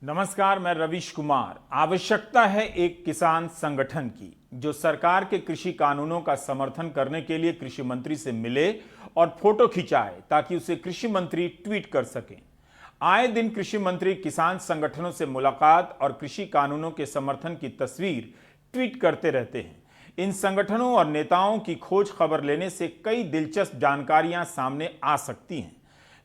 नमस्कार, मैं रवीश कुमार। आवश्यकता है एक किसान संगठन की जो सरकार के कृषि कानूनों का समर्थन करने के लिए कृषि मंत्री से मिले और फोटो खिंचाए ताकि उसे कृषि मंत्री ट्वीट कर सकें। आए दिन कृषि मंत्री किसान संगठनों से मुलाकात और कृषि कानूनों के समर्थन की तस्वीर ट्वीट करते रहते हैं। इन संगठनों और नेताओं की खोज खबर लेने से कई दिलचस्प जानकारियां सामने आ सकती हैं।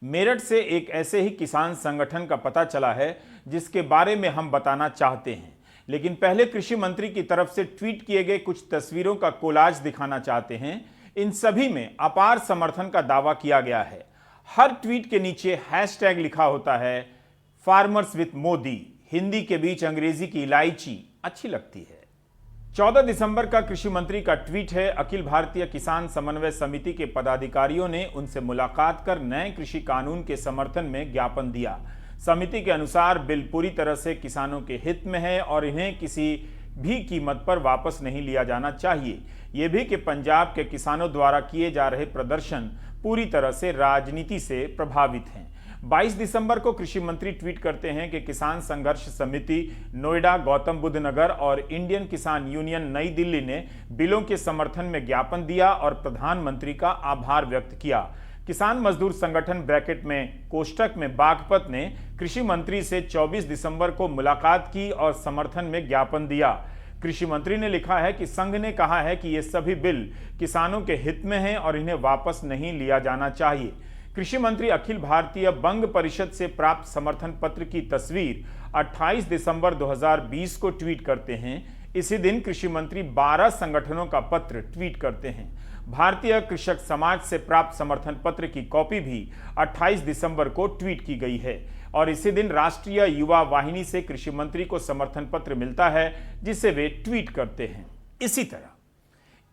मेरठ से एक ऐसे ही किसान संगठन का पता चला है जिसके बारे में हम बताना चाहते हैं, लेकिन पहले कृषि मंत्री की तरफ से ट्वीट किए गए कुछ तस्वीरों का कोलाज दिखाना चाहते हैं। इन सभी में अपार समर्थन का दावा किया गया है। हर ट्वीट के नीचे हैशटैग लिखा होता है फार्मर्स विद मोदी। हिंदी के बीच अंग्रेजी की इलायची अच्छी लगती है। 14 दिसंबर का कृषि मंत्री का ट्वीट है। अखिल भारतीय किसान समन्वय समिति के पदाधिकारियों ने उनसे मुलाकात कर नए कृषि कानून के समर्थन में ज्ञापन दिया। समिति के अनुसार बिल पूरी तरह से किसानों के हित में है और इन्हें किसी भी कीमत पर वापस नहीं लिया जाना चाहिए। यह भी कि पंजाब के किसानों द्वारा किए जा रहे प्रदर्शन पूरी तरह से राजनीति से प्रभावित हैं। 22 दिसंबर को कृषि मंत्री ट्वीट करते हैं कि किसान संघर्ष समिति नोएडा, गौतम बुद्ध नगर और इंडियन किसान यूनियन नई दिल्ली ने बिलों के समर्थन में ज्ञापन दिया और प्रधानमंत्री का आभार व्यक्त किया। किसान मजदूर संगठन ब्रैकेट में कोष्टक में बागपत ने कृषि मंत्री से 24 दिसंबर को मुलाकात की और समर्थन में ज्ञापन दिया। कृषि मंत्री ने लिखा है कि संघ ने कहा है कि ये सभी बिल किसानों के हित में हैं और इन्हें वापस नहीं लिया जाना चाहिए। कृषि मंत्री अखिल भारतीय बंग परिषद से प्राप्त समर्थन पत्र की तस्वीर 28 दिसंबर 2020 को ट्वीट करते हैं। इसी दिन कृषि मंत्री 12 संगठनों का पत्र ट्वीट करते हैं। भारतीय कृषक समाज से प्राप्त समर्थन पत्र की कॉपी भी 28 दिसंबर को ट्वीट की गई है और इसी दिन राष्ट्रीय युवा वाहिनी से कृषि मंत्री को समर्थन पत्र मिलता है जिसे वे ट्वीट करते हैं।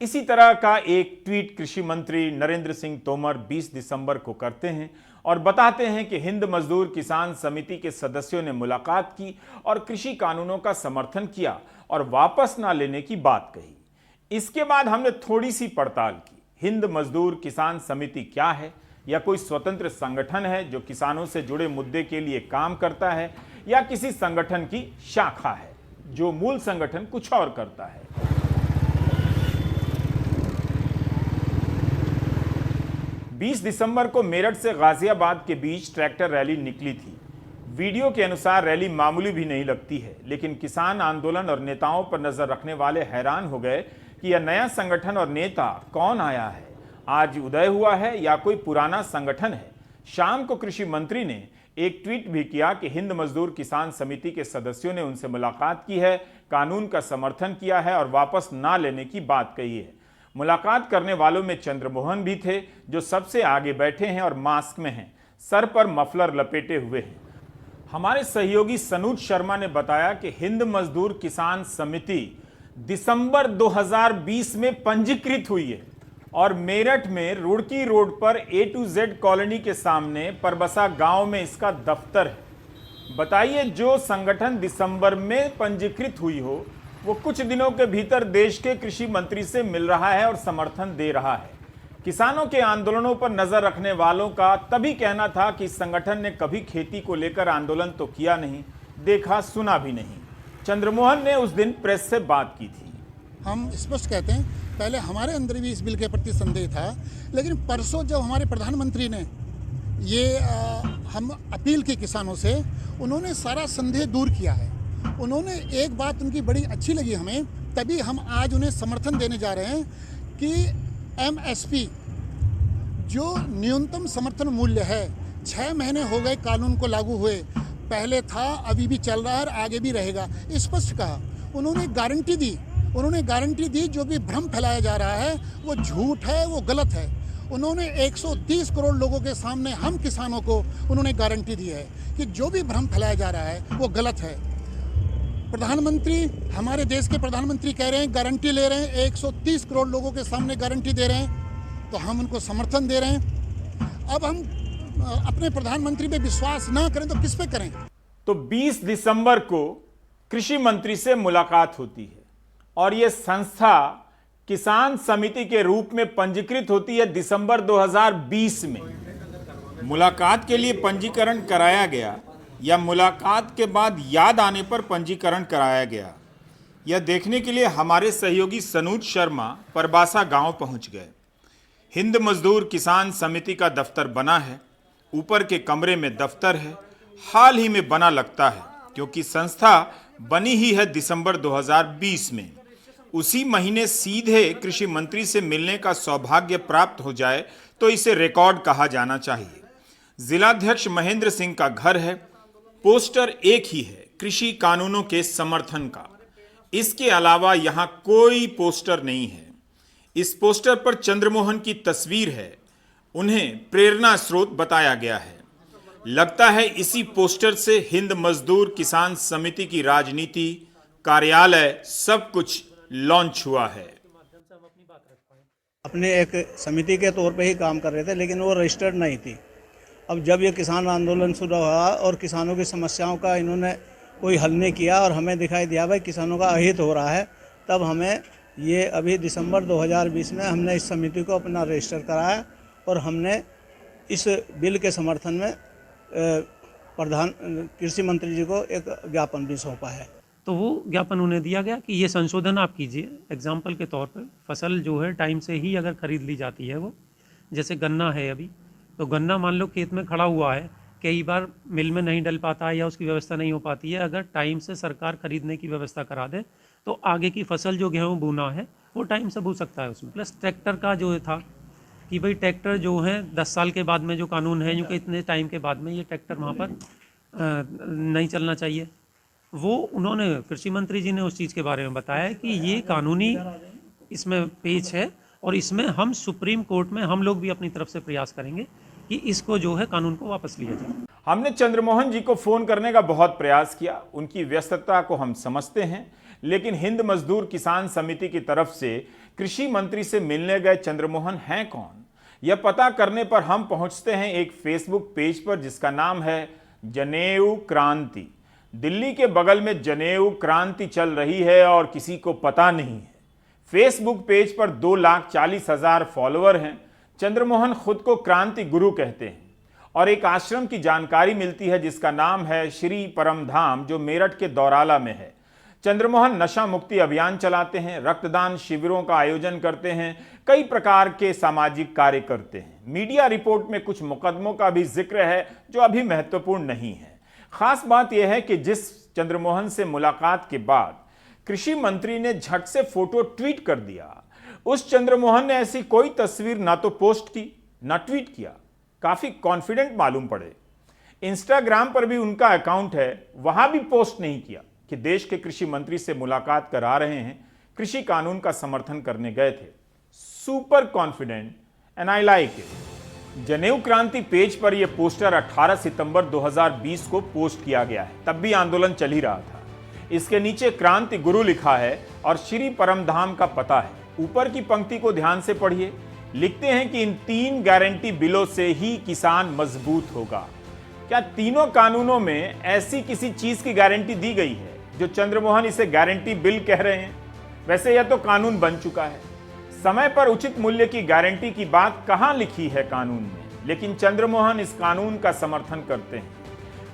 इसी तरह का एक ट्वीट कृषि मंत्री नरेंद्र सिंह तोमर 20 दिसंबर को करते हैं और बताते हैं कि हिंद मजदूर किसान समिति के सदस्यों ने मुलाकात की और कृषि कानूनों का समर्थन किया और वापस ना लेने की बात कही। इसके बाद हमने थोड़ी सी पड़ताल की। हिंद मजदूर किसान समिति क्या है? या कोई स्वतंत्र संगठन है जो किसानों से जुड़े मुद्दे के लिए काम करता है, या किसी संगठन की शाखा है जो मूल संगठन कुछ और करता है? 20 दिसंबर को मेरठ से गाजियाबाद के बीच ट्रैक्टर रैली निकली थी। वीडियो के अनुसार रैली मामूली भी नहीं लगती है, लेकिन किसान आंदोलन और नेताओं पर नजर रखने वाले हैरान हो गए कि यह नया संगठन और नेता कौन आया है, आज उदय हुआ है या कोई पुराना संगठन है। शाम को कृषि मंत्री ने एक ट्वीट भी किया कि हिंद मजदूर किसान समिति के सदस्यों ने उनसे मुलाकात की है, कानून का समर्थन किया है और वापस ना लेने की बात कही है। मुलाकात करने वालों में चंद्रमोहन भी थे जो सबसे आगे बैठे हैं और मास्क में हैं, सर पर मफलर लपेटे हुए हैं। हमारे सहयोगी सनूज शर्मा ने बताया कि हिंद मजदूर किसान समिति दिसंबर 2020 में पंजीकृत हुई है और मेरठ में रुड़की रोड पर A to Z कॉलोनी के सामने परबसा गांव में इसका दफ्तर है। बताइए, जो संगठन दिसंबर में पंजीकृत हुई हो वो कुछ दिनों के भीतर देश के कृषि मंत्री से मिल रहा है और समर्थन दे रहा है। किसानों के आंदोलनों पर नजर रखने वालों का तभी कहना था कि इस संगठन ने कभी खेती को लेकर आंदोलन तो किया नहीं, देखा सुना भी नहीं। चंद्रमोहन ने उस दिन प्रेस से बात की थी। हम स्पष्ट कहते हैं, पहले हमारे अंदर भी इस बिल के प्रति संदेह था, लेकिन परसों जब हमारे प्रधानमंत्री ने ये हम अपील की किसानों से, उन्होंने सारा संदेह दूर किया है। उन्होंने एक बात उनकी बड़ी अच्छी लगी हमें, तभी हम आज उन्हें समर्थन देने जा रहे हैं कि MSP जो न्यूनतम समर्थन मूल्य है, 6 महीने हो गए कानून को लागू हुए, पहले था, अभी भी चल रहा है और आगे भी रहेगा, स्पष्ट कहा। उन्होंने गारंटी दी जो भी भ्रम फैलाया जा रहा है वो झूठ है, वो गलत है। उन्होंने 130 करोड़ लोगों के सामने हम किसानों को उन्होंने गारंटी दी है कि जो भी भ्रम फैलाया जा रहा है वो गलत है। प्रधानमंत्री, हमारे देश के प्रधानमंत्री कह रहे हैं, गारंटी ले रहे हैं, 130 करोड़ लोगों के सामने गारंटी दे रहे हैं, तो हम उनको समर्थन दे रहे हैं। अब हम अपने प्रधानमंत्री पे विश्वास ना करें तो किस पे करें? तो 20 दिसंबर को कृषि मंत्री से मुलाकात होती है और यह संस्था किसान समिति के रूप में पंजीकृत होती है दिसंबर 2020 में। मुलाकात के लिए पंजीकरण कराया गया। या मुलाकात के बाद याद आने पर पंजीकरण कराया गया? यह देखने के लिए हमारे सहयोगी सनूज शर्मा परबासा गांव पहुंच गए। हिंद मजदूर किसान समिति का दफ्तर बना है। ऊपर के कमरे में दफ्तर है। हाल ही में बना लगता है, क्योंकि संस्था बनी ही है दिसंबर 2020 में। उसी महीने सीधे कृषि मंत्री से मिलने का सौभाग्य प्राप्त हो जाए तो इसे रिकॉर्ड कहा जाना चाहिए। जिलाध्यक्ष महेंद्र सिंह का घर है। पोस्टर एक ही है, कृषि कानूनों के समर्थन का। इसके अलावा यहां कोई पोस्टर नहीं है। इस पोस्टर पर चंद्रमोहन की तस्वीर है। उन्हें प्रेरणा स्रोत बताया गया है। लगता है इसी पोस्टर से हिंद मजदूर किसान समिति की राजनीति, कार्यालय, सब कुछ लॉन्च हुआ है। अपने एक समिति के तौर पे ही काम कर रहे थे, लेकिन वो रजिस्टर्ड नहीं थी। अब जब ये किसान आंदोलन शुरू हुआ और किसानों की समस्याओं का इन्होंने कोई हल नहीं किया और हमें दिखाई दिया भाई किसानों का अहित हो रहा है, तब हमें ये अभी दिसंबर 2020 में हमने इस समिति को अपना रजिस्टर कराया और हमने इस बिल के समर्थन में प्रधान कृषि मंत्री जी को एक ज्ञापन भी सौंपा है। तो वो ज्ञापन उन्हें दिया गया कि ये संशोधन आप कीजिए। एग्जाम्पल के तौर पर फसल जो है टाइम से ही अगर खरीद ली जाती है, वो जैसे गन्ना है अभी, तो गन्ना मान लो खेत में खड़ा हुआ है, कई बार मिल में नहीं डल पाता है या उसकी व्यवस्था नहीं हो पाती है। अगर टाइम से सरकार खरीदने की व्यवस्था करा दे तो आगे की फसल जो गेहूँ बोना है वो टाइम से बो सकता है उसमें। प्लस ट्रैक्टर का जो था कि भाई ट्रैक्टर जो है 10 साल के बाद में जो कानून है, क्योंकि इतने टाइम के बाद में ये ट्रैक्टर वहाँ पर नहीं चलना चाहिए, वो उन्होंने कृषि मंत्री जी ने उस चीज़ के बारे में बताया कि ये कानूनी इसमें पेच है और इसमें हम सुप्रीम कोर्ट में हम लोग भी अपनी तरफ से प्रयास करेंगे कि इसको जो है कानून को वापस लिया जाए। हमने चंद्रमोहन जी को फोन करने का बहुत प्रयास किया। उनकी व्यस्तता को हम समझते हैं, लेकिन हिंद मजदूर किसान समिति की तरफ से कृषि मंत्री से मिलने गए चंद्रमोहन हैं कौन, यह पता करने पर हम पहुंचते हैं एक फेसबुक पेज पर जिसका नाम है जनेऊ क्रांति। दिल्ली के बगल में जनेऊ क्रांति चल रही है और किसी को पता नहीं है। फेसबुक पेज पर 2,40,000 फॉलोअर हैं। चंद्रमोहन खुद को क्रांति गुरु कहते हैं और एक आश्रम की जानकारी मिलती है जिसका नाम है श्री परमधाम, जो मेरठ के दौराला में है। चंद्रमोहन नशा मुक्ति अभियान चलाते हैं, रक्तदान शिविरों का आयोजन करते हैं, कई प्रकार के सामाजिक कार्य करते हैं। मीडिया रिपोर्ट में कुछ मुकदमों का भी जिक्र है जो अभी महत्वपूर्ण नहीं है। खास बात यह है कि जिस चंद्रमोहन से मुलाकात के बाद कृषि मंत्री ने झट से फोटो ट्वीट कर दिया, उस चंद्रमोहन ने ऐसी कोई तस्वीर ना तो पोस्ट की ना ट्वीट किया। काफी कॉन्फिडेंट मालूम पड़े। इंस्टाग्राम पर भी उनका अकाउंट है, वहां भी पोस्ट नहीं किया कि देश के कृषि मंत्री से मुलाकात करा रहे हैं, कृषि कानून का समर्थन करने गए थे। Super confident and I like it. जनेऊ क्रांति पेज पर यह पोस्टर 18 सितंबर 2020 को पोस्ट किया गया है, तब भी आंदोलन चल ही रहा था। इसके नीचे क्रांति गुरु लिखा है और श्री परमधाम का पता है। ऊपर की पंक्ति को ध्यान से पढ़िए। लिखते हैं कि इन 3 गारंटी बिलों से ही किसान मजबूत होगा। क्या तीनों कानूनों में ऐसी किसी चीज की गारंटी दी गई है जो चंद्रमोहन इसे गारंटी बिल कह रहे हैं? वैसे यह तो कानून बन चुका है। समय पर उचित मूल्य की गारंटी की बात कहां लिखी है कानून में? लेकिन चंद्रमोहन इस कानून का समर्थन करते हैं।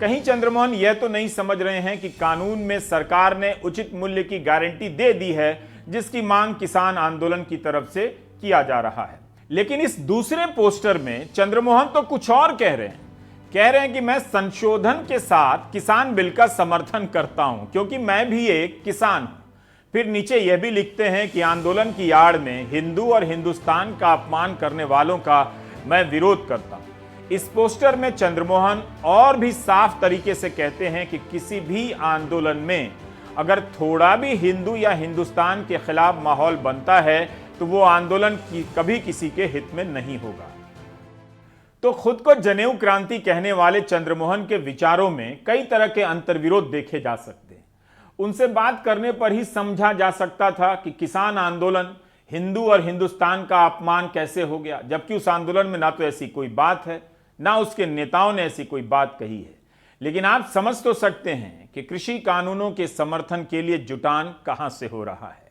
कहीं चंद्रमोहन यह तो नहीं समझ रहे हैं कि कानून में सरकार ने उचित मूल्य की गारंटी दे दी है जिसकी मांग किसान आंदोलन की तरफ से किया जा रहा है। लेकिन इस दूसरे पोस्टर में चंद्रमोहन तो कुछ और कह रहे हैं। कह रहे हैं कि मैं संशोधन के साथ किसान बिल का समर्थन करता हूं क्योंकि मैं भी एक किसान हूं। फिर नीचे यह भी लिखते हैं कि आंदोलन की आड़ में हिंदू और हिंदुस्तान का अपमान करने वालों का मैं विरोध करता हूं। इस पोस्टर में चंद्रमोहन और भी साफ तरीके से कहते हैं कि किसी भी आंदोलन में अगर थोड़ा भी हिंदू या हिंदुस्तान के खिलाफ माहौल बनता है तो वो आंदोलन कभी किसी के हित में नहीं होगा। तो खुद को जनेऊ क्रांति कहने वाले चंद्रमोहन के विचारों में कई तरह के अंतर्विरोध देखे जा सकते हैं। उनसे बात करने पर ही समझा जा सकता था कि किसान आंदोलन हिंदू और हिंदुस्तान का अपमान कैसे हो गया, जबकि उस आंदोलन में ना तो ऐसी कोई बात है ना उसके नेताओं ने ऐसी कोई बात कही है। लेकिन आप समझ तो सकते हैं कि कृषि कानूनों के समर्थन के लिए जुटान कहां से हो रहा है।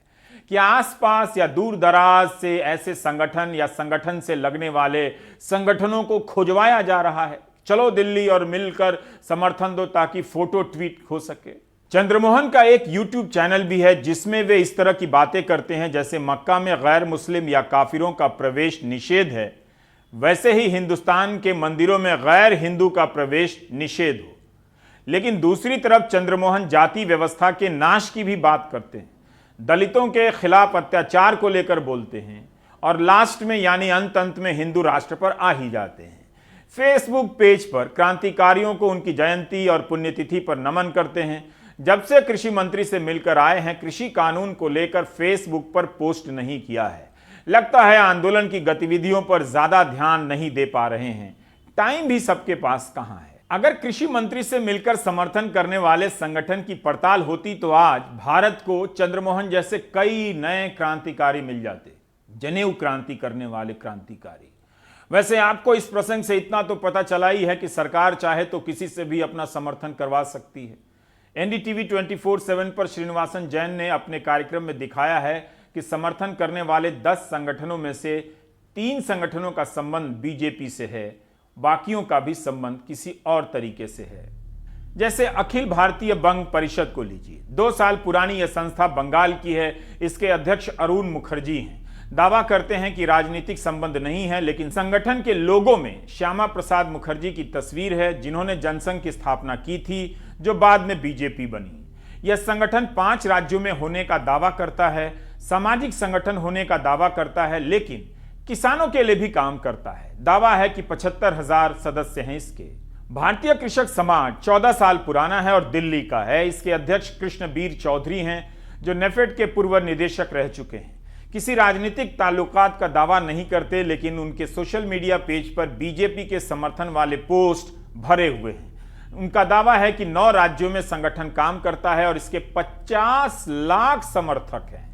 क्या आसपास या दूर दराज से ऐसे संगठन या संगठन से लगने वाले संगठनों को खुजवाया जा रहा है? चलो दिल्ली और मिलकर समर्थन दो ताकि फोटो ट्वीट हो सके। चंद्रमोहन का एक यूट्यूब चैनल भी है जिसमें वे इस तरह की बातें करते हैं जैसे मक्का में गैर मुस्लिम या काफिरों का प्रवेश निषेध है, वैसे ही हिंदुस्तान के मंदिरों में गैर हिंदू का प्रवेश निषेध हो। लेकिन दूसरी तरफ चंद्रमोहन जाति व्यवस्था के नाश की भी बात करते हैं, दलितों के खिलाफ अत्याचार को लेकर बोलते हैं और लास्ट में यानी अंत में हिंदू राष्ट्र पर आ ही जाते हैं। फेसबुक पेज पर क्रांतिकारियों को उनकी जयंती और पुण्यतिथि पर नमन करते हैं। जब से कृषि मंत्री से मिलकर आए हैं, कृषि कानून को लेकर फेसबुक पर पोस्ट नहीं किया है। लगता है आंदोलन की गतिविधियों पर ज्यादा ध्यान नहीं दे पा रहे हैं। टाइम भी सबके पास कहां है। अगर कृषि मंत्री से मिलकर समर्थन करने वाले संगठन की पड़ताल होती तो आज भारत को चंद्रमोहन जैसे कई नए क्रांतिकारी मिल जाते, जनेऊ क्रांति करने वाले क्रांतिकारी। वैसे आपको इस प्रसंग से इतना तो पता चला ही है कि सरकार चाहे तो किसी से भी अपना समर्थन करवा सकती है। एनडीटीवी 24/7 पर श्रीनिवासन जैन ने अपने कार्यक्रम में दिखाया है कि समर्थन करने वाले 10 संगठनों में से 3 संगठनों का संबंध बीजेपी से है, बाकियों का भी संबंध किसी और तरीके से है। जैसे अखिल भारतीय बंग परिषद को लीजिए, 2 साल पुरानी यह संस्था बंगाल की है। इसके अध्यक्ष अरुण मुखर्जी हैं। दावा करते हैं कि राजनीतिक संबंध नहीं है, लेकिन संगठन के लोगों में श्यामा प्रसाद मुखर्जी की तस्वीर है, जिन्होंने जनसंघ की स्थापना की थी, जो बाद में बीजेपी बनी। यह संगठन 5 राज्यों में होने का दावा करता है, सामाजिक संगठन होने का दावा करता है, लेकिन किसानों के लिए भी काम करता है। दावा है कि 75,000 सदस्य हैं इसके। भारतीय कृषक समाज 14 साल पुराना है और दिल्ली का है। इसके अध्यक्ष कृष्णबीर चौधरी हैं, जो नेफेड के पूर्व निदेशक रह चुके हैं। किसी राजनीतिक ताल्लुकात का दावा नहीं करते, लेकिन उनके सोशल मीडिया पेज पर बीजेपी के समर्थन वाले पोस्ट भरे हुए हैं। उनका दावा है कि 9 राज्यों में संगठन काम करता है और इसके 50 लाख समर्थक हैं।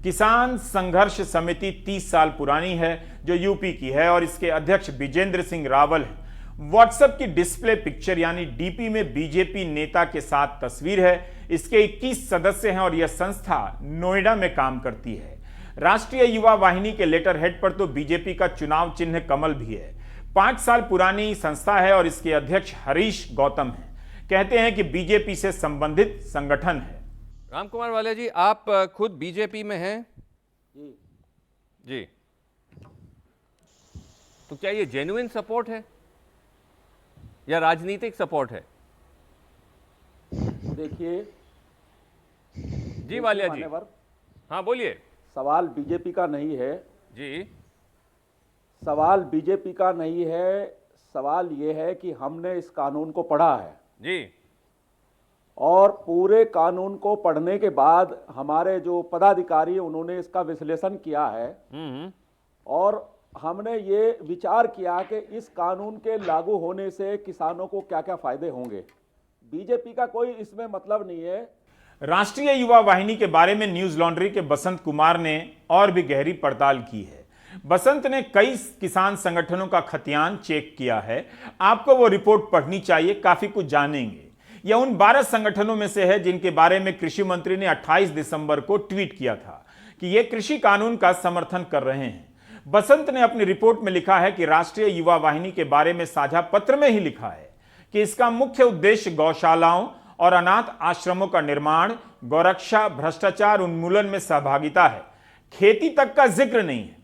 किसान संघर्ष समिति 30 साल पुरानी है, जो यूपी की है और इसके अध्यक्ष विजेंद्र सिंह रावल हैं। व्हाट्सएप की डिस्प्ले पिक्चर यानी डीपी में बीजेपी नेता के साथ तस्वीर है। इसके 21 सदस्य हैं और यह संस्था नोएडा में काम करती है। राष्ट्रीय युवा वाहिनी के लेटर हेड पर तो बीजेपी का चुनाव चिन्ह कमल भी है। 5 साल पुरानी संस्था है और इसके अध्यक्ष हरीश गौतम हैं। कहते हैं कि बीजेपी से संबंधित संगठन है। राम कुमार वालिया जी, आप खुद बीजेपी में हैं? जी। तो क्या ये जेन्युइन सपोर्ट है या राजनीतिक सपोर्ट है? देखिए जी वालिया जी, हाँ बोलिए। सवाल बीजेपी का नहीं है जी, सवाल बीजेपी का नहीं है। सवाल ये है कि हमने इस कानून को पढ़ा है जी, और पूरे कानून को पढ़ने के बाद हमारे जो पदाधिकारी उन्होंने इसका विश्लेषण किया है और हमने ये विचार किया कि इस कानून के लागू होने से किसानों को क्या क्या फायदे होंगे। बीजेपी का कोई इसमें मतलब नहीं है। राष्ट्रीय युवा वाहिनी के बारे में न्यूज लॉन्ड्री के बसंत कुमार ने और भी गहरी पड़ताल की है। बसंत ने कई किसान संगठनों का खतियान चेक किया है। आपको वो रिपोर्ट पढ़नी चाहिए, काफी कुछ जानेंगे। यह उन 12 संगठनों में से है जिनके बारे में कृषि मंत्री ने 28 दिसंबर को ट्वीट किया था कि ये कृषि कानून का समर्थन कर रहे हैं। बसंत ने अपनी रिपोर्ट में लिखा है कि राष्ट्रीय युवा वाहिनी के बारे में साझा पत्र में ही लिखा है कि इसका मुख्य उद्देश्य गौशालाओं और अनाथ आश्रमों का निर्माण, गौरक्षा, भ्रष्टाचार उन्मूलन में सहभागिता है। खेती तक का जिक्र नहीं है।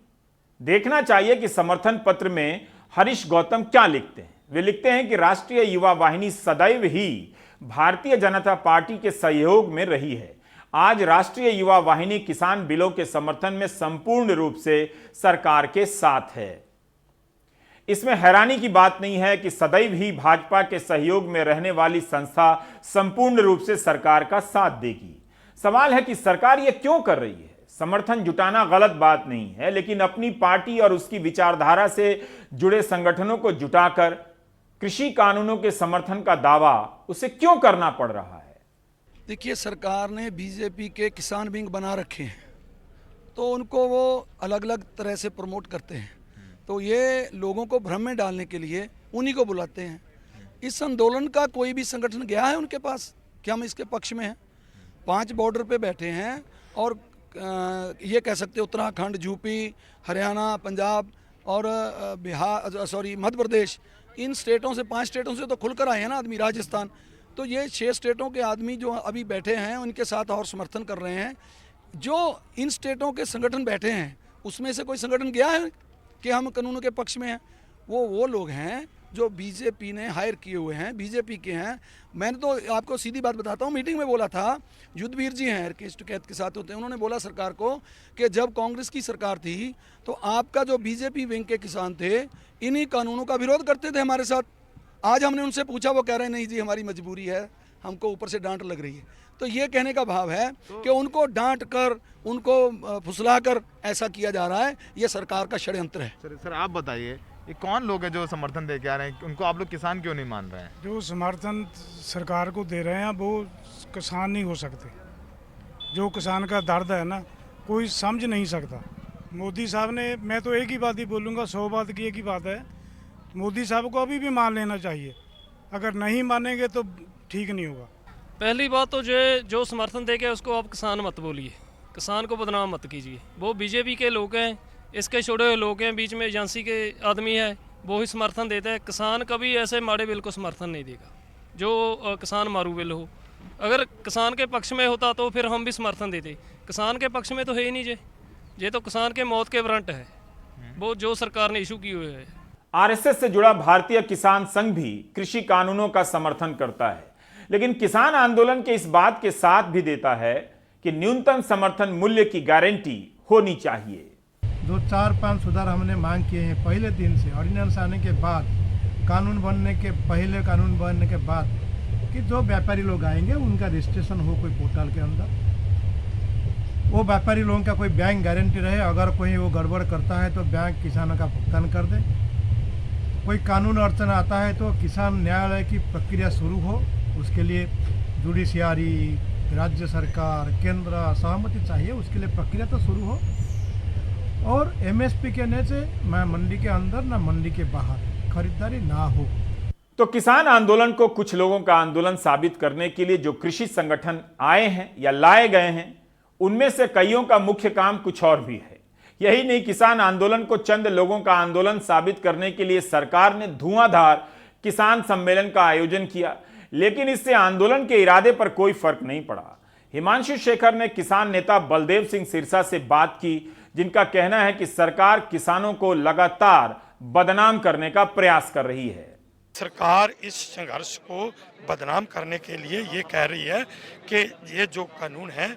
देखना चाहिए कि समर्थन पत्र में हरीश गौतम क्या लिखते हैं। वे लिखते हैं कि राष्ट्रीय युवा वाहिनी सदैव ही भारतीय जनता पार्टी के सहयोग में रही है। आज राष्ट्रीय युवा वाहिनी किसान बिलों के समर्थन में संपूर्ण रूप से सरकार के साथ है। इसमें हैरानी की बात नहीं है कि सदैव ही भाजपा के सहयोग में रहने वाली संस्था संपूर्ण रूप से सरकार का साथ देगी। सवाल है कि सरकार यह क्यों कर रही है। समर्थन जुटाना गलत बात नहीं है, लेकिन अपनी पार्टी और उसकी विचारधारा से जुड़े संगठनों को जुटाकर कृषि कानूनों के समर्थन का दावा उसे क्यों करना पड़ रहा है। देखिए, सरकार ने बीजेपी के किसान विंग बना रखे हैं, तो उनको वो अलग अलग तरह से प्रमोट करते हैं। तो ये लोगों को भ्रम में डालने के लिए उन्हीं को बुलाते हैं। इस आंदोलन का कोई भी संगठन गया है उनके पास कि हम इसके पक्ष में हैं? 5 बॉर्डर पे बैठे हैं और ये कह सकते हैं उत्तराखंड, यूपी, हरियाणा, पंजाब और मध्य प्रदेश इन स्टेटों से 5 स्टेटों से तो खुलकर आए हैं ना आदमी, राजस्थान। तो ये 6 स्टेटों के आदमी जो अभी बैठे हैं उनके साथ और समर्थन कर रहे हैं। जो इन स्टेटों के संगठन बैठे हैं उसमें से कोई संगठन गया है कि हम कानूनों के पक्ष में हैं? वो लोग हैं जो बीजेपी ने हायर किए हुए हैं, बीजेपी के हैं। मैंने तो आपको सीधी बात बताता हूँ, मीटिंग में बोला था, युद्धवीर जी हैं केस टू कैद के साथ होते हैं, उन्होंने बोला सरकार को कि जब कांग्रेस की सरकार थी तो आपका जो बीजेपी विंग के किसान थे इन्हीं कानूनों का विरोध करते थे हमारे साथ। आज हमने उनसे पूछा, वो कह रहे हैं नहीं जी हमारी मजबूरी है, हमको ऊपर से डांट लग रही है। तो ये कहने का भाव है कि उनको डांट कर, उनको फुसला कर ऐसा किया जा रहा है, ये सरकार का षड्यंत्र है। सर आप बताइए, ये कौन लोग हैं जो समर्थन दे के आ रहे हैं, उनको आप लोग किसान क्यों नहीं मान रहे हैं? जो समर्थन सरकार को दे रहे हैं वो किसान नहीं हो सकते। जो किसान का दर्द है ना, कोई समझ नहीं सकता। मोदी साहब ने, मैं तो एक ही बात ही बोलूँगा, 100 बात की एक ही बात है, मोदी साहब को अभी भी मान लेना चाहिए। अगर नहीं मानेंगे तो ठीक नहीं होगा। पहली बात तो जो समर्थन दे के उसको आप किसान मत बोलिए, किसान को बदनाम मत कीजिए। वो बीजेपी के लोग हैं, इसके छोड़े हुए लोग हैं, बीच में एजेंसी के आदमी है, वो ही समर्थन देते हैं। किसान कभी ऐसे माड़े बिल को समर्थन नहीं देगा जो किसान मारू बिल हो। अगर किसान के पक्ष में होता तो फिर हम भी समर्थन देते। किसान के पक्ष में तो है ही नहीं ये तो किसान के मौत के वारंट है वो जो सरकार ने इशू किए हुए है। आरएसएस से जुड़ा भारतीय किसान संघ भी कृषि कानूनों का समर्थन करता है, लेकिन किसान आंदोलन के इस बात के साथ भी देता है कि न्यूनतम समर्थन मूल्य की गारंटी होनी चाहिए। जो 4-5 सुधार हमने मांग किए हैं पहले दिन से, ऑर्डिनेंस आने के बाद, कानून बनने के पहले, कानून बनने के बाद, कि जो व्यापारी लोग आएंगे उनका रजिस्ट्रेशन हो कोई पोर्टल के अंदर, वो व्यापारी लोगों का कोई बैंक गारंटी रहे, अगर कोई वो गड़बड़ करता है तो बैंक किसानों का भुगतान कर दे। कोई कानून अड़चन आता है तो किसान न्यायालय की प्रक्रिया शुरू हो, उसके लिए जुडिशियरी, राज्य सरकार, केंद्र सहमति चाहिए, उसके लिए प्रक्रिया तो शुरू हो। और एमएसपी के नीचे ना मंडी के अंदर ना मंडी के बाहर खरीदारी ना हो। तो किसान आंदोलन को कुछ लोगों का आंदोलन साबित करने के लिए जो कृषि संगठन आए हैं या लाए गए हैं, उनमें से कईयों का मुख्य काम कुछ और भी है। यही नहीं, किसान आंदोलन को चंद लोगों का आंदोलन साबित करने के लिए सरकार ने धुआंधार किसान सम्मेलन का आयोजन किया, लेकिन इससे आंदोलन के इरादे पर कोई फर्क नहीं पड़ा। हिमांशु शेखर ने किसान नेता बलदेव सिंह सिरसा से बात की, जिनका कहना है कि सरकार किसानों को लगातार बदनाम करने का प्रयास कर रही है। सरकार इस संघर्ष को बदनाम करने के लिए ये कह रही है कि ये जो कानून है,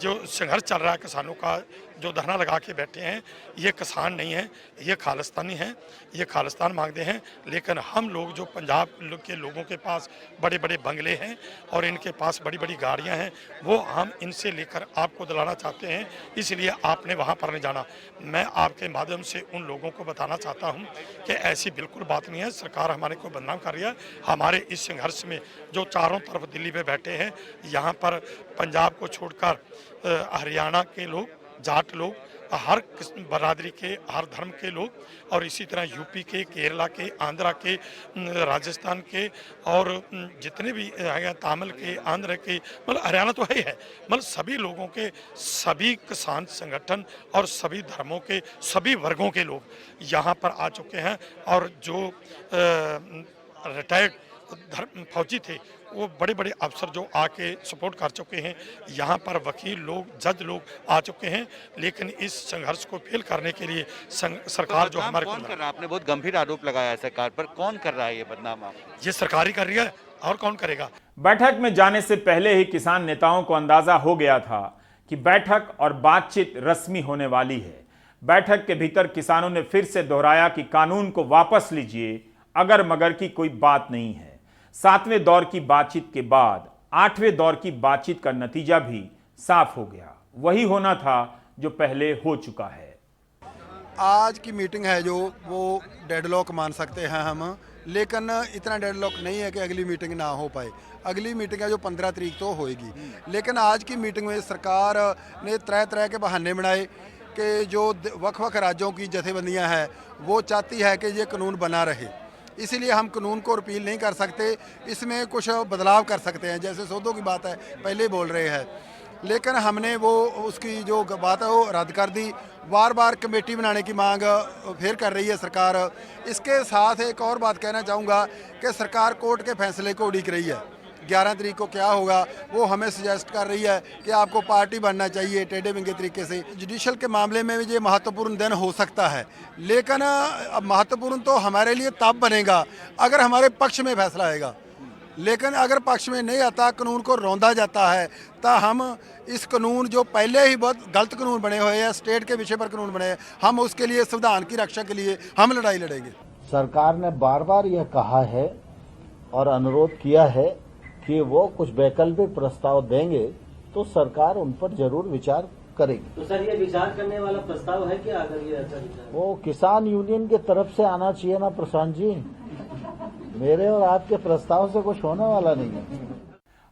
जो संघर्ष चल रहा है किसानों का, जो धरना लगा के बैठे हैं, ये किसान नहीं है, ये खालिस्तानी हैं, ये खालिस्तान मांगते हैं। लेकिन हम लोग जो पंजाब के लोगों के पास बड़े बड़े बंगले हैं और इनके पास बड़ी बड़ी गाड़ियां हैं, वो हम इनसे लेकर आपको दिलाना चाहते हैं, इसलिए आपने वहां पर नहीं जाना। मैं आपके माध्यम से उन लोगों को बताना चाहता हूं कि ऐसी बिल्कुल बात नहीं है। सरकार हमारे को बदनाम कर रही है। हमारे इस संघर्ष में जो चारों तरफ दिल्ली में बैठे हैं, यहाँ पर पंजाब को छोड़कर हरियाणा के लोग, जाट लोग, हर बरादरी के, हर धर्म के लोग, और इसी तरह यूपी के, केरला के, आंध्रा के, राजस्थान के, और जितने भी तमिल के, आंध्र के, मतलब हरियाणा तो है, मतलब सभी लोगों के, सभी किसान संगठन और सभी धर्मों के, सभी वर्गों के लोग यहाँ पर आ चुके हैं। और जो रिटायर्ड फौजी थे, वो बड़े बड़े अफसर जो आके सपोर्ट कर चुके हैं, यहाँ पर वकील लोग, जज लोग आ चुके हैं। लेकिन इस संघर्ष को फेल करने के लिए सरकार जो हमारे कौन कर रहा है? आपने बहुत गंभीर आरोप लगाया है सरकार पर, कौन कर रहा है ये बदनाम? आप ये सरकार ही कर रही है, और कौन करेगा? बैठक में जाने से पहले ही किसान नेताओं को अंदाजा हो गया था कि बैठक और बातचीत रस्मी होने वाली है। बैठक के भीतर किसानों ने फिर से दोहराया कि कानून को वापस लीजिए, अगर मगर की कोई बात नहीं है। 7वें दौर की बातचीत के बाद 8वें दौर की बातचीत का नतीजा भी साफ हो गया। वही होना था जो पहले हो चुका है। आज की मीटिंग है जो, वो डेडलॉक मान सकते हैं हम, लेकिन इतना डेडलॉक नहीं है कि अगली मीटिंग ना हो पाए। अगली मीटिंग है जो 15 तारीख तो होएगी, लेकिन आज की मीटिंग में सरकार ने तरह तरह के बहाने बनाए कि जो वक्-वक् राज्यों की जथेबंदियां हैं वो चाहती है कि ये कानून बना रहे, इसीलिए हम कानून को रिपील नहीं कर सकते, इसमें कुछ बदलाव कर सकते हैं। जैसे सौदों की बात है, पहले बोल रहे हैं, लेकिन हमने वो उसकी जो बात है वो रद्द कर दी। बार बार कमेटी बनाने की मांग फिर कर रही है सरकार। इसके साथ एक और बात कहना चाहूँगा कि सरकार कोर्ट के फैसले को उड़ीक रही है। 11 तारीख को क्या होगा वो हमें सजेस्ट कर रही है कि आपको पार्टी बनना चाहिए टेढ़े मेढ़े तरीके से। जुडिशल के मामले में भी ये महत्वपूर्ण दिन हो सकता है, लेकिन अब महत्वपूर्ण तो हमारे लिए तब बनेगा अगर हमारे पक्ष में फैसला आएगा। लेकिन अगर पक्ष में नहीं आता, कानून को रौंदा जाता है, तो हम इस कानून जो पहले ही बहुत गलत कानून बने हुए हैं, स्टेट के विषय पर कानून बने हैं, हम उसके लिए संविधान की रक्षा के लिए हम लड़ाई लड़ेंगे। सरकार ने बार बार यह कहा है और अनुरोध किया है कि वो कुछ वैकल्पिक प्रस्ताव देंगे तो सरकार उन पर जरूर विचार करेगी। तो सर ये विचार करने वाला प्रस्ताव है क्या? अगर ये अच्छा विचार वो किसान यूनियन की तरफ से आना चाहिए ना प्रशांत जी, मेरे और आपके प्रस्ताव से कुछ होने वाला नहीं है।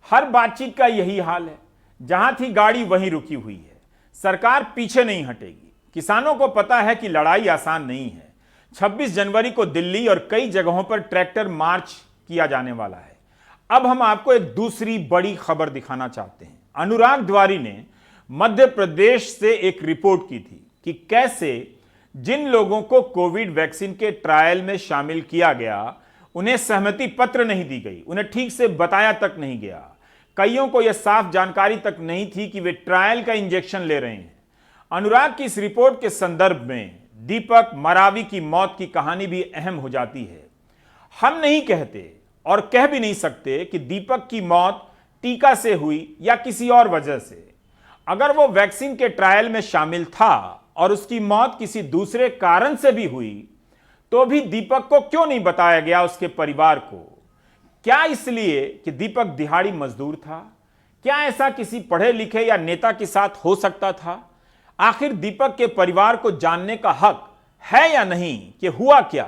हर बातचीत का यही हाल है, जहां थी गाड़ी वहीं रुकी हुई है। सरकार पीछे नहीं हटेगी। किसानों को पता है कि लड़ाई आसान नहीं है। 26 जनवरी को दिल्ली और कई जगहों पर ट्रैक्टर मार्च किया जाने वाला है। अब हम आपको एक दूसरी बड़ी खबर दिखाना चाहते हैं। अनुराग तिवारी ने मध्य प्रदेश से एक रिपोर्ट की थी कि कैसे जिन लोगों को कोविड वैक्सीन के ट्रायल में शामिल किया गया उन्हें सहमति पत्र नहीं दी गई, उन्हें ठीक से बताया तक नहीं गया। कईयों को यह साफ जानकारी तक नहीं थी कि वे ट्रायल का इंजेक्शन ले रहे हैं। अनुराग की इस रिपोर्ट के संदर्भ में दीपक मरावी की मौत की कहानी भी अहम हो जाती है। हम नहीं कहते और कह भी नहीं सकते कि दीपक की मौत टीका से हुई या किसी और वजह से। अगर वो वैक्सीन के ट्रायल में शामिल था और उसकी मौत किसी दूसरे कारण से भी हुई तो भी दीपक को क्यों नहीं बताया गया उसके परिवार को? क्या इसलिए कि दीपक दिहाड़ी मजदूर था? क्या ऐसा किसी पढ़े लिखे या नेता के साथ हो सकता था? आखिर दीपक के परिवार को जानने का हक है या नहीं कि हुआ क्या?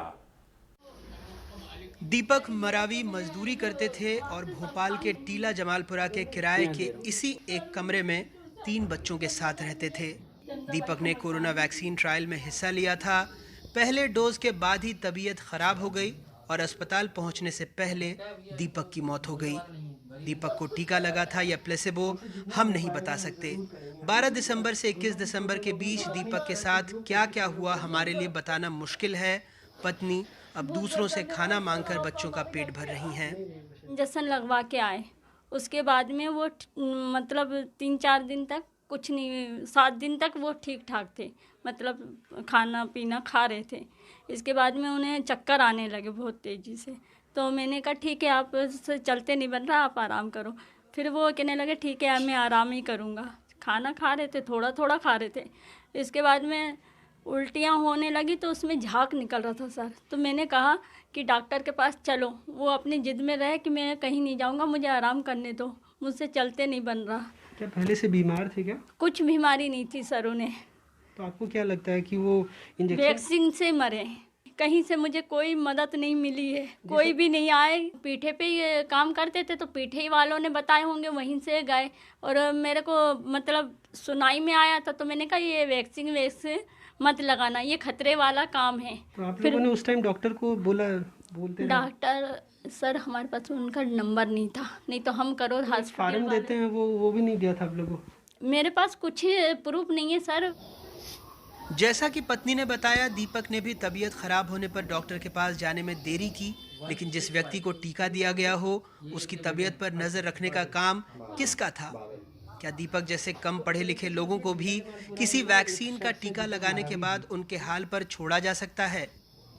दीपक मरावी मजदूरी करते थे और भोपाल के टीला जमालपुरा के किराए के इसी एक कमरे में 3 बच्चों के साथ रहते थे। दीपक ने कोरोना वैक्सीन ट्रायल में हिस्सा लिया था। पहले डोज के बाद ही तबीयत खराब हो गई और अस्पताल पहुंचने से पहले दीपक की मौत हो गई। दीपक को टीका लगा था या प्लेसेबो हम नहीं बता सकते। 12 दिसंबर से 21 दिसंबर के बीच दीपक के साथ क्या क्या हुआ हमारे लिए बताना मुश्किल है। पत्नी अब दूसरों से खाना मांगकर बच्चों का पेट भर रही हैं। इंजेक्शन लगवा के आए, उसके बाद में वो मतलब 3-4 दिन तक कुछ नहीं, 7 दिन तक वो ठीक ठाक थे, मतलब खाना पीना खा रहे थे। इसके बाद में उन्हें चक्कर आने लगे बहुत तेज़ी से। तो मैंने कहा ठीक है, आप से चलते नहीं बन रहा, आप आराम करो। फिर वो कहने लगे ठीक है मैं आराम ही करूँगा। खाना खा रहे थे, थोड़ा थोड़ा खा रहे थे। इसके बाद में उल्टियाँ होने लगी तो उसमें झाग निकल रहा था सर। तो मैंने कहा कि डॉक्टर के पास चलो। वो अपनी ज़िद में रहे कि मैं कहीं नहीं जाऊँगा, मुझे आराम करने दो, मुझसे चलते नहीं बन रहा। क्या पहले से बीमार थे क्या? कुछ बीमारी नहीं थी सर उन्हें। तो आपको क्या लगता है कि वो इंजेक्शन वैक्सीन से मरे? कहीं से मुझे कोई मदद नहीं मिली है, कोई भी नहीं आए। पीठे पे ये काम करते थे तो पीठे ही वालों ने बताए होंगे, वहीं से गए। और मेरे को मतलब सुनाई में आया था तो मैंने कहा ये वैक्सीन मत लगाना, ये खतरे वाला काम है। तो आप लोगों ने उस टाइम डॉक्टर को बोलते डॉक्टर सर हमारे पास उनका नंबर नहीं था, नहीं तो हम करो हॉस्पिटल फार्म देते हैं वो भी नहीं दिया था आप लोगों को? मेरे पास कुछ प्रूफ नहीं है सर। जैसा कि पत्नी ने बताया, दीपक ने भी तबीयत खराब होने पर डॉक्टर के पास जाने में देरी की, लेकिन जिस व्यक्ति को टीका दिया गया हो उसकी तबीयत पर नजर रखने का काम किसका था? क्या दीपक जैसे कम पढ़े लिखे लोगों को भी किसी वैक्सीन का टीका लगाने के बाद उनके हाल पर छोड़ा जा सकता है?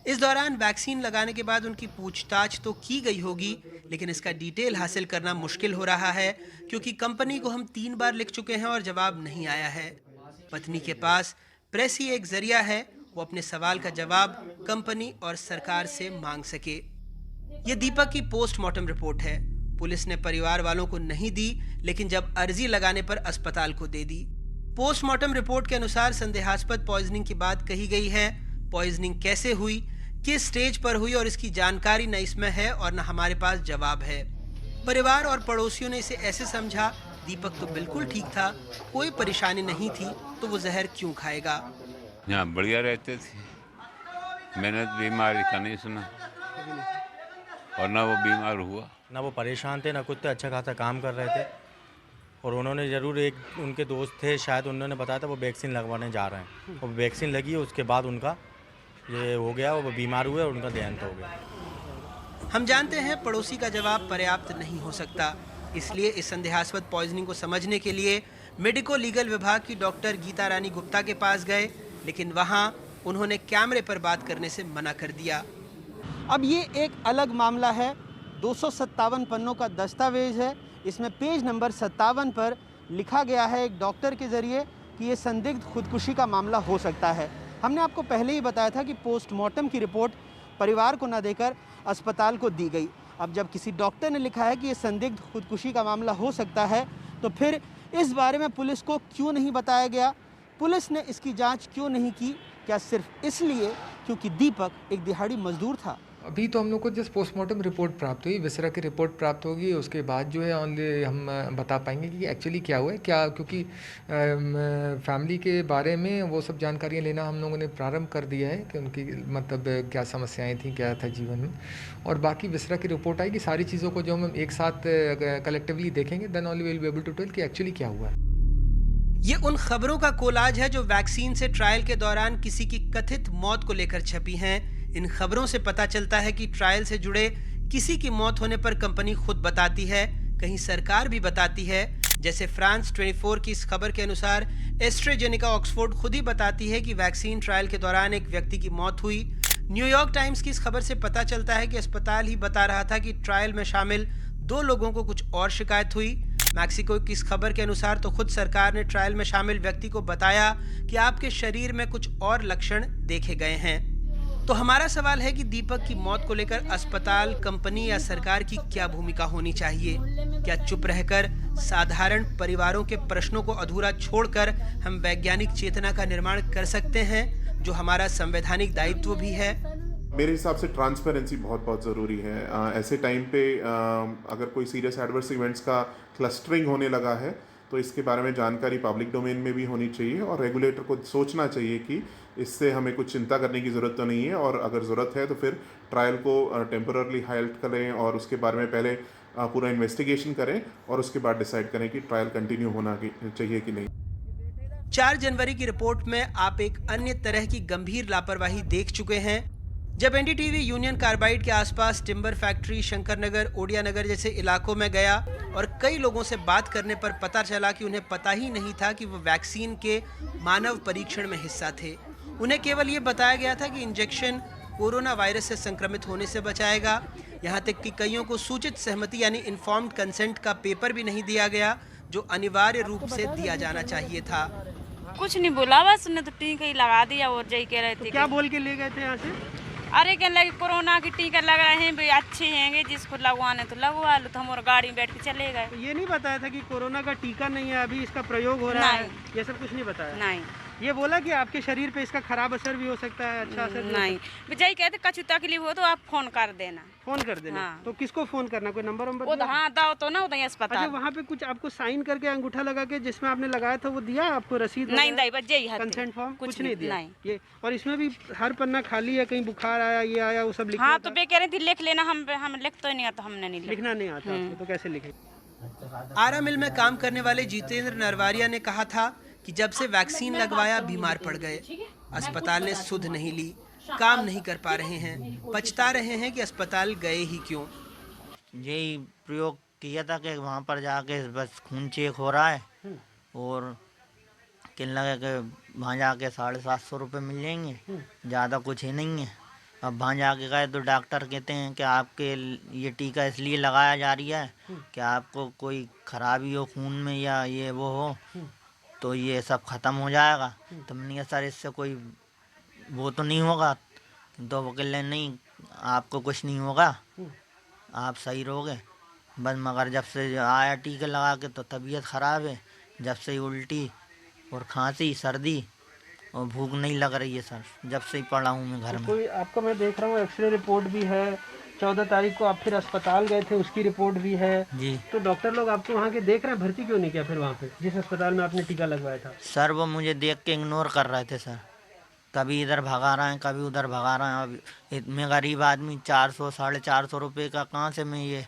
इस दौरान वैक्सीन लगाने के बाद उनकी पूछताछ तो की गई होगी, लेकिन इसका डिटेल हासिल करना मुश्किल हो रहा है क्योंकि कंपनी को हम 3 बार लिख चुके हैं और जवाब नहीं आया है। पत्नी के पास प्रेस ही एक जरिया है, वो अपने सवाल का जवाब कंपनी और सरकार से मांग सके। ये दीपक की पोस्टमार्टम रिपोर्ट है। पुलिस ने परिवार वालों को नहीं दी, लेकिन जब अर्जी लगाने पर अस्पताल को दे दी। पोस्टमार्टम रिपोर्ट के अनुसार संदेहास्पद पॉइजनिंग की बात कही गई है। पॉइजनिंग कैसे हुई, किस स्टेज पर हुई और इसकी जानकारी न इसमें है और न हमारे पास जवाब है। परिवार और पड़ोसियों ने इसे ऐसे समझा, दीपक तो बिल्कुल ठीक था, कोई परेशानी नहीं थी, तो वो जहर क्यों खाएगा। यहाँ बढ़िया रहते थे, मैंने बीमारी का नहीं सुना और ना वो बीमार हुआ। ना वो परेशान थे, ना कुछ थे, अच्छा खासा काम कर रहे थे। और उन्होंने ज़रूर, एक उनके दोस्त थे शायद, उन्होंने बताया था वो वैक्सीन लगवाने जा रहे हैं, और वैक्सीन लगी, उसके बाद उनका ये हो गया, वो बीमार हुए और उनका देहांत हो गया। हम जानते हैं पड़ोसी का जवाब पर्याप्त नहीं हो सकता, इसलिए इस संदेहास्पद पॉइजनिंग को समझने के लिए मेडिको लीगल विभाग की डॉक्टर गीता रानी गुप्ता के पास गए, लेकिन वहां उन्होंने कैमरे पर बात करने से मना कर दिया। अब ये एक अलग मामला है। 257 पन्नों का दस्तावेज है। इसमें पेज नंबर 57 पर लिखा गया है एक डॉक्टर के जरिए कि ये संदिग्ध खुदकुशी का मामला हो सकता है। हमने आपको पहले ही बताया था कि पोस्टमार्टम की रिपोर्ट परिवार को न देकर अस्पताल को दी गई। अब जब किसी डॉक्टर ने लिखा है कि ये संदिग्ध खुदकुशी का मामला हो सकता है, तो फिर इस बारे में पुलिस को क्यों नहीं बताया गया? पुलिस ने इसकी जांच क्यों नहीं की? क्या सिर्फ इसलिए क्योंकि दीपक एक दिहाड़ी मजदूर था? अभी तो हम लोग को जस्ट पोस्टमार्टम रिपोर्ट प्राप्त हुई, विसरा की रिपोर्ट प्राप्त होगी, उसके बाद जो है ओनली हम बता पाएंगे कि एक्चुअली क्या हुआ है, क्या, क्योंकि फैमिली के बारे में वो सब जानकारियाँ लेना हम लोगों ने प्रारंभ कर दिया है कि उनकी मतलब क्या समस्याएं थी, क्या था जीवन में, और बाकी विसरा की रिपोर्ट आएगी। सारी चीज़ों को जो हम एक साथ कलेक्टिवली देखेंगे, then only will be able to tell कि एक्चुअली क्या हुआ है। ये उन खबरों का कोलाज है जो वैक्सीन से ट्रायल के दौरान किसी की कथित मौत को लेकर छपी हैं। इन खबरों से पता चलता है कि ट्रायल से जुड़े किसी की मौत होने पर कंपनी खुद बताती है, कहीं सरकार भी बताती है। जैसे फ्रांस 24 की इस खबर के अनुसार एस्ट्रेजेनिका ऑक्सफोर्ड खुद ही बताती है कि वैक्सीन ट्रायल के दौरान एक व्यक्ति की मौत हुई। न्यूयॉर्क टाइम्स की इस खबर से पता चलता है कि अस्पताल ही बता रहा था कि ट्रायल में शामिल 2 लोगों को कुछ और शिकायत हुई। मैक्सिको की इस खबर के अनुसार तो खुद सरकार ने ट्रायल में शामिल व्यक्ति को बताया कि आपके शरीर में कुछ और लक्षण देखे गए हैं। तो हमारा सवाल है कि दीपक की मौत को लेकर अस्पताल, कंपनी या सरकार की क्या भूमिका होनी चाहिए? क्या चुप रहकर साधारण परिवारों के प्रश्नों को अधूरा छोड़कर हम वैज्ञानिक चेतना का निर्माण कर सकते हैं, जो हमारा संवैधानिक दायित्व भी है? मेरे हिसाब से ट्रांसपेरेंसी बहुत ज़रूरी है। ऐसे टाइम पे अगर कोई सीरियस एडवर्स इवेंट्स का क्लस्टरिंग होने लगा है, तो इसके बारे में जानकारी पब्लिक डोमेन में भी होनी चाहिए, और रेगुलेटर को सोचना चाहिए कि इससे हमें कुछ चिंता करने की ज़रूरत तो नहीं है, और अगर ज़रूरत है तो फिर ट्रायल को टेम्पररली हाल्ट करें और उसके बारे में पहले पूरा इन्वेस्टिगेशन करें और उसके बाद डिसाइड करें कि ट्रायल कंटिन्यू होना चाहिए कि नहीं। 4 जनवरी की रिपोर्ट में आप एक अन्य तरह की गंभीर लापरवाही देख चुके हैं, जब एनडीटीवी यूनियन कार्बाइड के आसपास टिम्बर फैक्ट्री, शंकर नगर, ओडिया नगर जैसे इलाकों में गया और कई लोगों से बात करने पर पता चला कि उन्हें पता ही नहीं था कि वो वैक्सीन के मानव परीक्षण में हिस्सा थे। उन्हें केवल ये बताया गया था कि इंजेक्शन कोरोना वायरस से संक्रमित होने से बचाएगा। यहाँ तक कि कईयों को सूचित सहमति यानी इन्फॉर्म्ड कंसेंट का पेपर भी नहीं दिया गया, जो अनिवार्य रूप से दिया जाना चाहिए था। कुछ नहीं बोला, बस उन्हें तो टीका ही लगा दिया और जय कह रहे थे। क्या बोल के ले गए थे यहाँ से? अरे कहने लगे कोरोना की टीका लग रहे हैं, भाई अच्छे हैं, जिसको लगवाने तो लगवा लो। तो हम और गाड़ी में बैठ के चले गए। ये नहीं बताया था कि कोरोना का टीका नहीं है, अभी इसका प्रयोग हो रहा है, ये सब कुछ नहीं बताया? नहीं। ये बोला कि आपके शरीर पे इसका खराब असर भी हो सकता है, अच्छा असर नहीं। जय कहते कछु तकलीफ हो तो आप फोन कर देना। फोन कर देना। हाँ। तो किसको फोन करना, कोई नंबर वो हाँ दाओ तो ना उधर अस्पताल। अच्छा, वहाँ पे कुछ आपको साइन करके अंगूठा लगा के जिसमें आपने लगाया था वो दिया आपको, रसीद? नहीं दाई, बस यही कंसेंट फॉर्म कुछ नहीं दिया? नहीं। ये और इसमें भी हर पन्ना खाली है, कहीं बुखार आया, ये आया, वो सब लिखा? हाँ, तो बे कह रही थी लिख लेना, हम लिख तो नहीं आता, हमने नहीं लिखना नहीं आता आपको, तो कैसे लिखे? आरा मिल में काम करने वाले जितेंद्र नरवारिया ने कहा था कि जब से वैक्सीन लगवाया बीमार पड़ गए, अस्पताल ने सुध नहीं ली, काम नहीं कर पा रहे हैं, पछता रहे हैं कि अस्पताल गए ही क्यों। यही प्रयोग किया था कि वहाँ पर जाके बस खून चेक हो रहा है और कहने लगा कि वहाँ जाके 750 रुपये मिल जाएंगे, ज़्यादा कुछ ही नहीं है। अब वहाँ जाके गए तो डॉक्टर कहते हैं कि आपके ये टीका इसलिए लगाया जा रहा है कि आपको कोई खराबी हो खून में या ये वो हो तो ये सब ख़त्म हो जाएगा। तो मैंने कहा सर इससे कोई वो तो नहीं होगा? तो वो कह रहे नहीं आपको कुछ नहीं होगा, आप सही रहोगे बस। मगर जब से आया टीका लगा के तो तबीयत ख़राब है, जब से उल्टी और खांसी, सर्दी और भूख नहीं लग रही है सर, जब से ही पड़ा हूँ मैं घर में। कोई आपका मैं देख रहा हूँ एक्सरे रिपोर्ट भी है, 14 तारीख को आप फिर अस्पताल गए थे, उसकी रिपोर्ट भी है जी। तो डॉक्टर लोग आपको वहाँ के देख रहे हैं, भर्ती क्यों नहीं किया फिर वहाँ पे जिस अस्पताल में आपने टीका लगवाया था? सर वो मुझे देख के इग्नोर कर रहे थे सर, कभी इधर भगा रहे हैं, कभी उधर भगा रहे हैं। अब मैं गरीब आदमी, 400 450 रुपये का कहाँ से मैं ये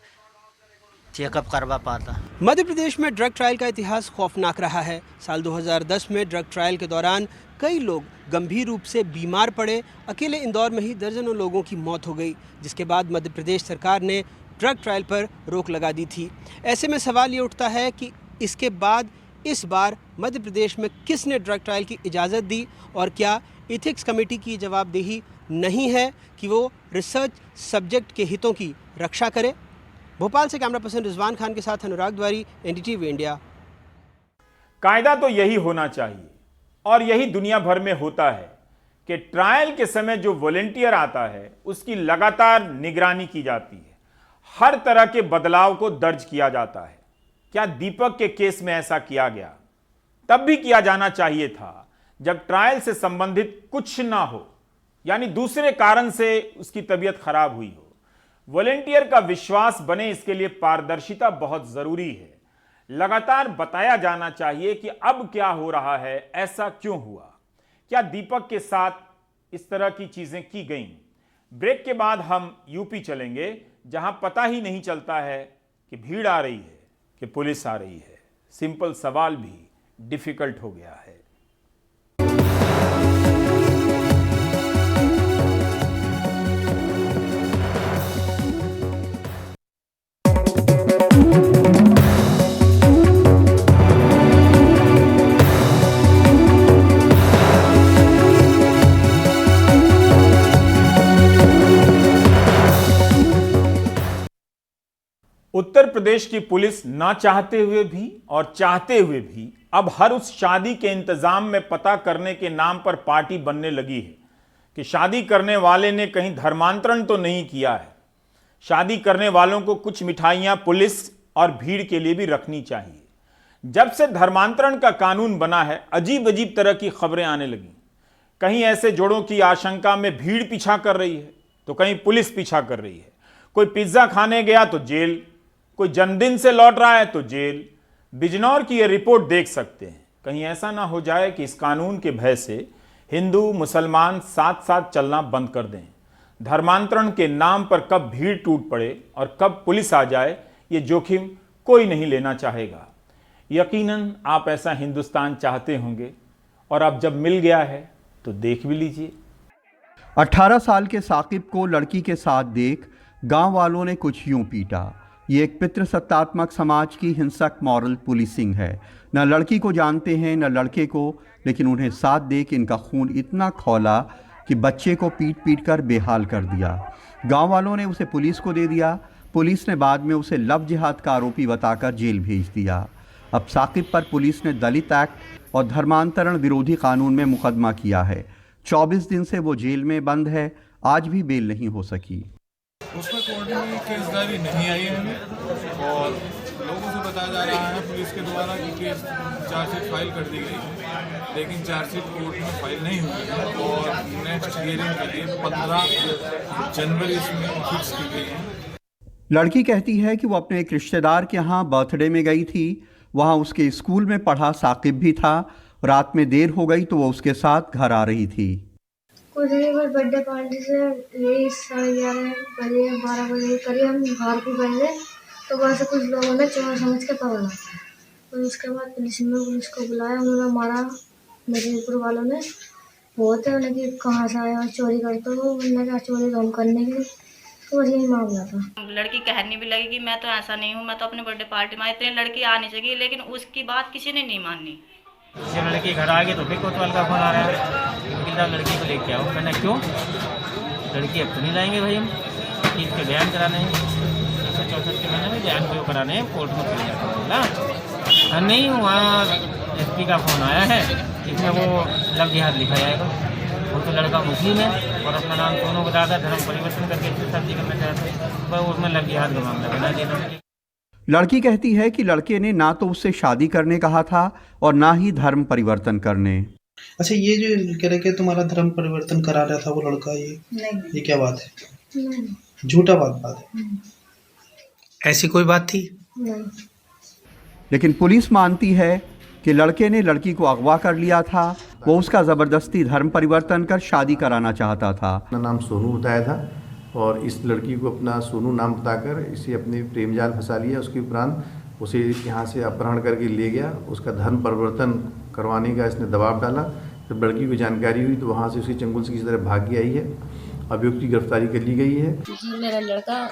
चेकअप करवा पाता। मध्य प्रदेश में ड्रग ट्रायल का इतिहास खौफनाक रहा है। साल 2010 में ड्रग ट्रायल के दौरान कई लोग गंभीर रूप से बीमार पड़े। अकेले इंदौर में ही दर्जनों लोगों की मौत हो गई, जिसके बाद मध्य प्रदेश सरकार ने ड्रग ट्रायल पर रोक लगा दी थी। ऐसे में सवाल ये उठता है कि इसके बाद इस बार मध्य प्रदेश में किसने ड्रग ट्रायल की इजाज़त दी और क्या एथिक्स कमेटी की जवाबदेही नहीं है कि वो रिसर्च सब्जेक्ट के हितों की रक्षा करे। भोपाल से कैमरा पर्सन रिजवान खान के साथ अनुराग द्वारी, एनडीटीवी इंडिया। कायदा तो यही होना चाहिए और यही दुनिया भर में होता है कि ट्रायल के समय जो वॉलंटियर आता है उसकी लगातार निगरानी की जाती है, हर तरह के बदलाव को दर्ज किया जाता है। क्या दीपक के केस में ऐसा किया गया? तब भी किया जाना चाहिए था जब ट्रायल से संबंधित कुछ ना हो, यानी दूसरे कारण से उसकी तबीयत खराब हुई हो। वॉलंटियर का विश्वास बने, इसके लिए पारदर्शिता बहुत जरूरी है। लगातार बताया जाना चाहिए कि अब क्या हो रहा है, ऐसा क्यों हुआ, क्या दीपक के साथ इस तरह की चीजें की गईं। ब्रेक के बाद हम यूपी चलेंगे, जहां पता ही नहीं चलता है कि भीड़ आ रही है कि पुलिस आ रही है। सिंपल सवाल भी डिफिकल्ट हो गया है। उत्तर प्रदेश की पुलिस ना चाहते हुए भी और चाहते हुए भी अब हर उस शादी के इंतजाम में पता करने के नाम पर पार्टी बनने लगी है कि शादी करने वाले ने कहीं धर्मांतरण तो नहीं किया है। शादी करने वालों को कुछ मिठाइयां पुलिस और भीड़ के लिए भी रखनी चाहिए। जब से धर्मांतरण का कानून बना है, अजीब अजीब तरह की खबरें आने लगी। कहीं ऐसे जोड़ों की आशंका में भीड़ पीछा कर रही है तो कहीं पुलिस पीछा कर रही है। कोई पिज्जा खाने गया तो जेल, कोई जन्मदिन से लौट रहा है तो जेल। बिजनौर की यह रिपोर्ट देख सकते हैं। कहीं ऐसा ना हो जाए कि इस कानून के भय से हिंदू मुसलमान साथ साथ चलना बंद कर दें। धर्मांतरण के नाम पर कब भीड़ टूट पड़े और कब पुलिस आ जाए, ये जोखिम कोई नहीं लेना चाहेगा। यकीनन आप ऐसा हिंदुस्तान चाहते होंगे और अब जब मिल गया है तो देख भी लीजिए। 18 साल के साकिब को लड़की के साथ देख गांव वालों ने कुछ यूं पीटा। ये एक पितृसत्तात्मक समाज की हिंसक मॉरल पुलिसिंग है। न लड़की को जानते हैं न लड़के को, लेकिन उन्हें साथ देख इनका खून इतना खौला कि बच्चे को पीट पीट कर बेहाल कर दिया। गांव वालों ने उसे पुलिस को दे दिया। पुलिस ने बाद में उसे लव जिहाद का आरोपी बताकर जेल भेज दिया। अब साकिब पर पुलिस ने दलित एक्ट और धर्मांतरण विरोधी कानून में मुकदमा किया है। 24 दिन से वो जेल में बंद है, आज भी बेल नहीं हो सकी। उसमें कोर्ट में केसदारी नहीं आई है हमें और लोगों से बताया जा रहा है पुलिस के द्वारा कि केस चार्जशीट फाइल कर दी गई है, लेकिन चार्जशीट कोर्ट में फाइल नहीं हुई है और नेक्स्ट हियरिंग के लिए 15 जनवरी इसमें फिक्स की गई है। लड़की कहती है कि वो अपने एक रिश्तेदार के यहाँ बर्थडे में गई थी। वहाँ उसके स्कूल में पढ़ा साकिब भी था। रात में देर हो गई तो वो उसके साथ घर आ रही थी। कुछ नहीं, बस बर्थडे पार्टी से यही 11:30 बजे 12 बजे करीब हम घर को गए तो वहाँ से कुछ लोगों ने चोर समझ के पकड़ा। और उसके बाद पुलिस को बुलाया, उन्होंने मारा। मजदूर वालों ने बहुत है उन्हें कि कहाँ से आया चोरी करते हो, उन्होंने कहा चोरी हम करने की, तो बस यही मामला था। लड़की कहने भी लगी कि मैं तो ऐसा नहीं हूँ, मैं तो अपने बर्थडे पार्टी में इतनी लड़की आनी चाहिए, लेकिन उसकी बात किसी ने नहीं मानी। जब लड़की घर आ गई तो फिर कोतवाल का फोन आ रहा है, लड़की को लेके आओ। मैंने क्यों, लड़की अब तो नहीं लाएंगे भाई, हम चीज़ के बयान कराने हैं 164 के महीने में बयान को कराने हैं, कोर्ट में चले जाता बोला नहीं। वहाँ SP का फ़ोन आया है, इसमें वो लव जिहाद लिखा जाएगा। वो तो लड़का मुस्लिम है और अपना नाम दोनों बताता, धर्म परिवर्तन करके शादी करना चाहते हैं, पर उसमें लव जिहाद का मामला बना देना। लड़की कहती है कि लड़के ने ना तो उससे शादी करने कहा था और ना ही धर्म परिवर्तन करने। अच्छा, ये जो कह रहे कि तुम्हारा धर्म परिवर्तन करा रहा था वो लड़का, ये क्या बात है? झूठा बात है। ऐसी कोई बात थी नहीं। लेकिन पुलिस मानती है कि लड़के ने लड़की को अगवा कर लिया था। वो उसका जबरदस्ती धर्म परिवर्तन कर शादी कराना चाहता था। अपना नाम सोनू बताया था और इस लड़की को अपना सोनू नाम बताकर इसे अपने प्रेम जाल फंसा लिया। उसके उपरांत उसे यहाँ से अपहरण करके ले गया, उसका धर्म परिवर्तन करवाने का इसने दबाव डाला। जब लड़की को जानकारी हुई तो वहाँ से उसी चंगुल से किसी तरह भाग के आई है। अभियुक्त की गिरफ्तारी कर ली गई है। जी मेरा लड़का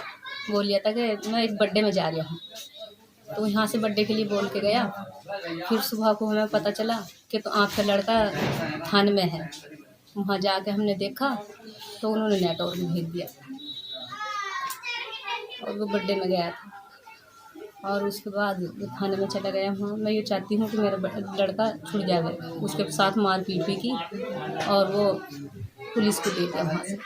बोल लिया था कि मैं एक बर्थडे में जा रहा हूँ, तो यहाँ से बर्थडे के लिए बोल के गया। फिर सुबह को हमें पता चला कि तो आपका लड़का थाने में है। वहाँ जाके हमने देखा तो उन्होंने नेटवर्क में भेज दिया और वो बर्थडे में गया था और उसके बाद वो थाने में चला गया। वहाँ मैं ये चाहती हूँ कि मेरा लड़का छूट जाए। उसके साथ मारपीट भी की और वो पुलिस को दे दिया वहाँ से।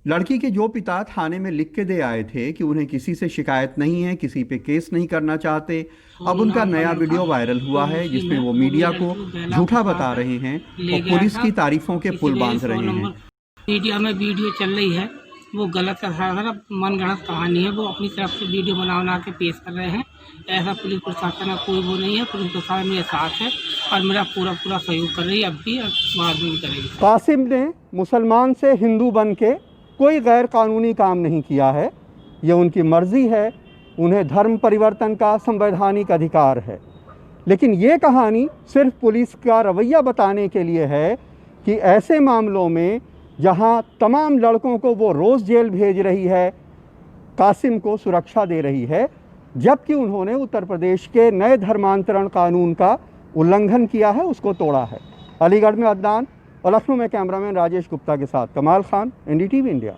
लड़की के जो पिता थाने में लिख के दे आए थे कि उन्हें किसी से शिकायत नहीं है, किसी पे केस नहीं करना चाहते, अब उनका नया वीडियो वायरल हुआ है जिसमें वो मीडिया को झूठा बता रहे हैं और पुलिस की तारीफों के पुल बांध रहे हैं। मीडिया में वीडियो चल रही है, वो गलत मनगढ़ंत कहानी है। वो अपनी तरफ से वीडियो बना के पेश कर रहे हैं। ऐसा पुलिस प्रशासन का कोई वो नहीं है। पुलिस प्रशासन मेरे साथ है और मेरा पूरा सहयोग कर रही है, अब भी बाद में भी करेगी। कासिम ने मुसलमान से हिंदू बन के कोई गैर कानूनी काम नहीं किया है। ये उनकी मर्जी है, उन्हें धर्म परिवर्तन का संवैधानिक अधिकार है। लेकिन ये कहानी सिर्फ पुलिस का रवैया बताने के लिए है कि ऐसे मामलों में जहां तमाम लड़कों को वो रोज़ जेल भेज रही है, कासिम को सुरक्षा दे रही है, जबकि उन्होंने उत्तर प्रदेश के नए धर्मांतरण कानून का उल्लंघन किया है, उसको तोड़ा है। अलीगढ़ में अदनान और लखनऊ में कैमरामैन राजेश गुप्ता के साथ कमाल खान, NDTV इंडिया।